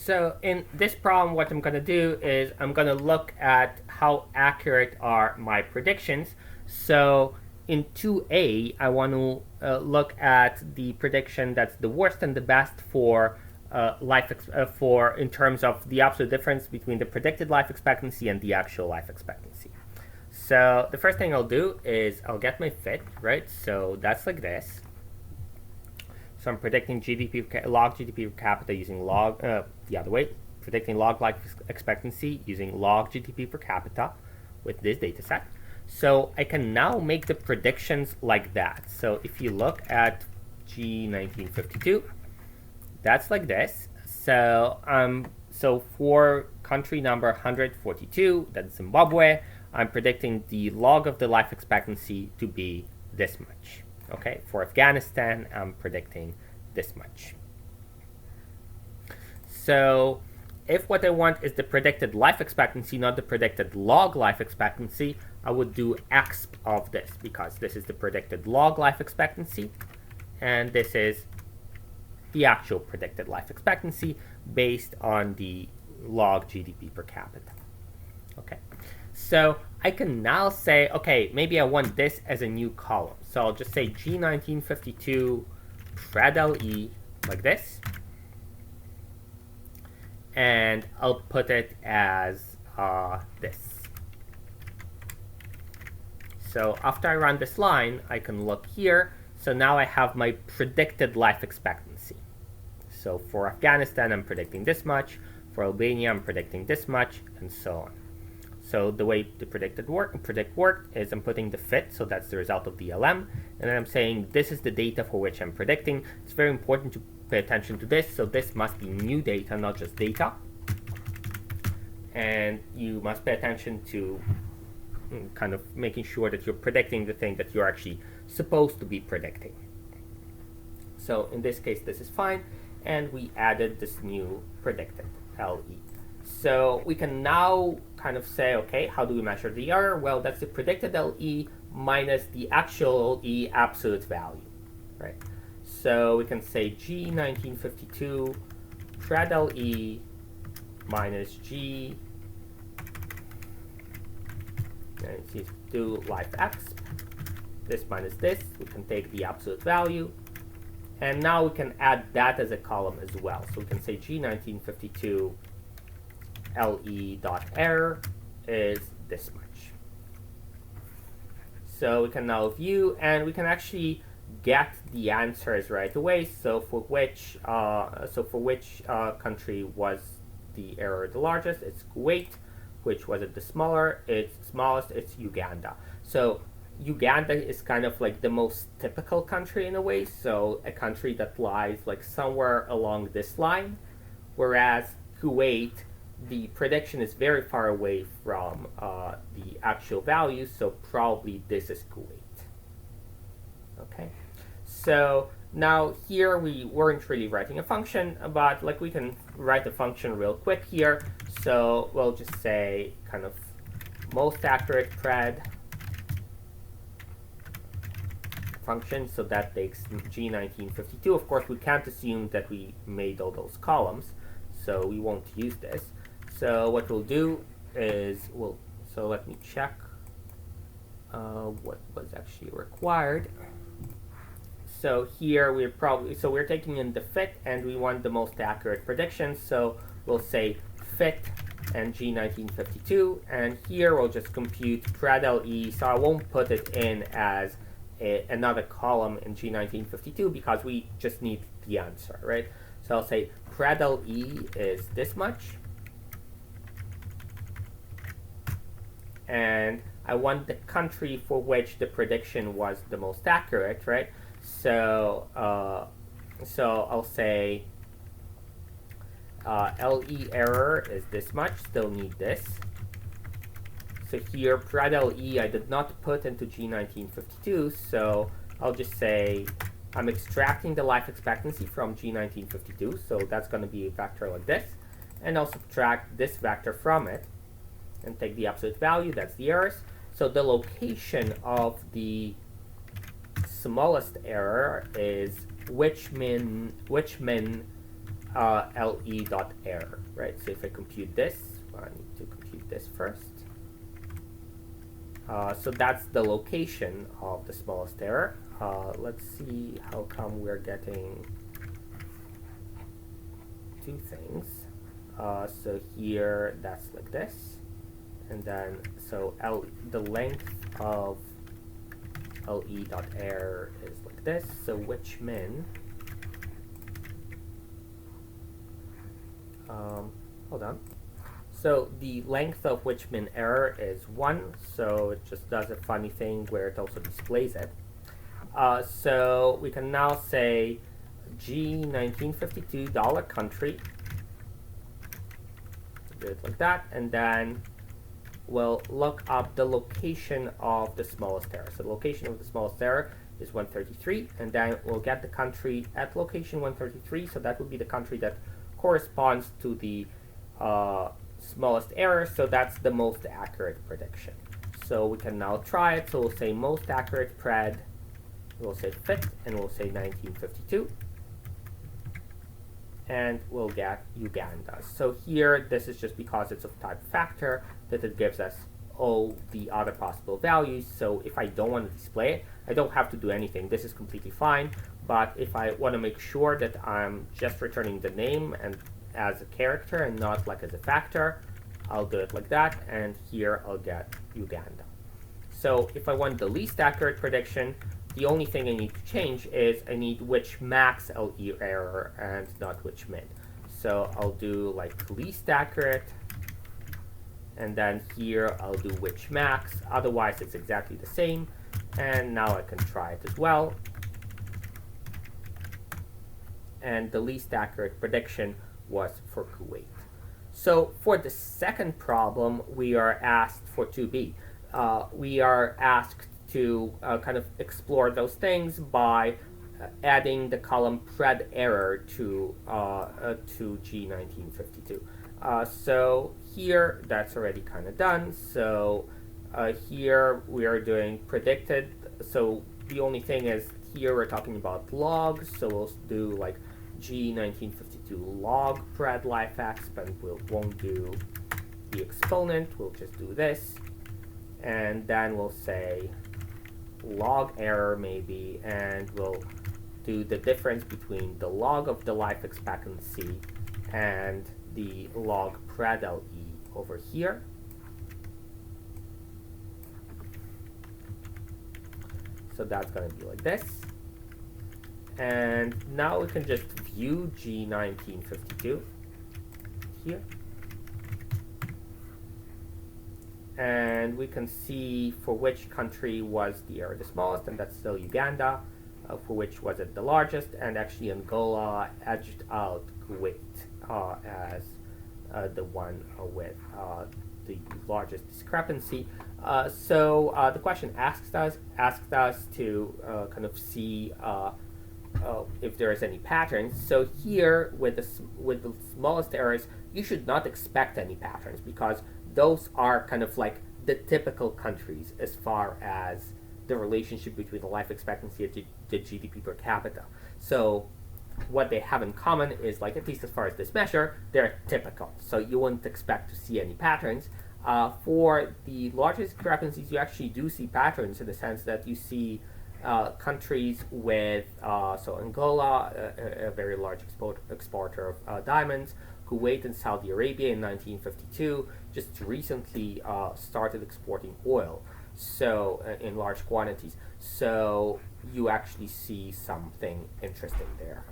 So in this problem, what I'm going to do is I'm going to look at how accurate are my predictions. So in 2a, I want to look at the prediction that's the worst and the best for in terms of the absolute difference between the predicted life expectancy and the actual life expectancy. So the first thing I'll do is I'll get my fit, right? So that's like this. So I'm predicting log GDP per capita using log, the other way, predicting log life expectancy using log GDP per capita with this data set. So I can now make the predictions like that. So if you look at G1952, that's like this. So for country number 142, that's Zimbabwe, I'm predicting the log of the life expectancy to be this much. Okay, for Afghanistan, I'm predicting this much. So if what I want is the predicted life expectancy, not the predicted log life expectancy, I would do exp of this, because this is the predicted log life expectancy, and this is the actual predicted life expectancy based on the log GDP per capita. Okay, so I can now say, okay, maybe I want this as a new column. So I'll just say G1952 pred LE like this. And I'll put it as this. So after I run this line, I can look here. So now I have my predicted life expectancy. So for Afghanistan, I'm predicting this much. For Albania, I'm predicting this much, and so on. So the way the predict work is I'm putting the fit, so that's the result of the LM, and then I'm saying this is the data for which I'm predicting. It's very important to pay attention to this, so this must be new data, not just data. And you must pay attention to kind of making sure that you're predicting the thing that you're actually supposed to be predicting. So in this case, this is fine, and we added this new predicted LE. So we can now kind of say, okay, how do we measure the error? Well, that's the predicted LE minus the actual LE absolute value, right? So we can say G1952 pred LE minus G do life exp, this minus this. We can take the absolute value, and now we can add that as a column as well. So we can say G1952 LE.error is this much. So we can now view, and we can actually get the answers right away. So for which country was the error the largest? It's Kuwait. Which was it the smallest? It's Uganda. So Uganda is kind of like the most typical country in a way. So a country that lies like somewhere along this line, whereas Kuwait, the prediction is very far away from the actual value, so probably this is Kuwait. Okay, so now here we weren't really writing a function, but like we can write a function real quick here. So we'll just say kind of most accurate pred function, so that takes G1952. Of course, we can't assume that we made all those columns, so we won't use this. So what we'll do is so let me check what was actually required. So here we're taking in the fit, and we want the most accurate prediction. So we'll say fit and G1952, and here we'll just compute pred LE. So I won't put it in as another column in G1952 because we just need the answer, right? So I'll say pred LE is this much. And I want the country for which the prediction was the most accurate, right? So I'll say LE error is this much, still need this. So here, pred LE I did not put into G1952, so I'll just say I'm extracting the life expectancy from G1952, so that's going to be a vector like this, and I'll subtract this vector from it, and take the absolute value, that's the errors. So the location of the smallest error is which min le.error, right? So if I compute this, I need to compute this first. So that's the location of the smallest error. Let's see how come we're getting two things. So here that's like this, and then so the length of le.error is like this. So which min, hold on. So the length of which min error is 1, so it just does a funny thing where it also displays it. So we can now say G1952 $country, do it like that, and then we'll look up the location of the smallest error. So the location of the smallest error is 133, and then we'll get the country at location 133, so that would be the country that corresponds to the smallest error, so that's the most accurate prediction. So we can now try it. So we'll say most accurate pred, we'll say fit, and we'll say 1952, and we'll get Uganda. So here, this is just because it's of type factor that it gives us all the other possible values. So if I don't want to display it, I don't have to do anything. This is completely fine. But if I want to make sure that I'm just returning the name and as a character and not like as a factor, I'll do it like that, and here I'll get Uganda. So if I want the least accurate prediction, the only thing I need to change is I need which max LE error and not which min. So I'll do like least accurate, and then here I'll do which max, otherwise it's exactly the same. And now I can try it as well. And the least accurate prediction was for Kuwait. So for the second problem, we are asked for 2b. We are asked to kind of explore those things by adding the column pred error to G1952. So here, that's already kind of done. So here we are doing predicted. So the only thing is here we're talking about logs. So we'll do like G1952 log pred lifex, but we won't do the exponent. We'll just do this. And then we'll say log error maybe, and we'll do the difference between the log of the life expectancy and the log pred LE over here. So that's going to be like this. And now we can just view G1952 here. And we can see for which country was the error the smallest, and that's still Uganda, for which was it the largest, and actually Angola edged out Kuwait as the one with the largest discrepancy. So the question asked us to kind of see if there is any patterns. So here with the smallest errors, you should not expect any patterns because those are kind of like the typical countries as far as the relationship between the life expectancy and the GDP per capita. So what they have in common is, like, at least as far as this measure, they're typical. So you wouldn't expect to see any patterns. For the largest discrepancies, you actually do see patterns in the sense that you see countries with, so Angola, a very large exporter of diamonds, Kuwait and Saudi Arabia in 1952 just recently started exporting oil, so in large quantities. So you actually see something interesting there.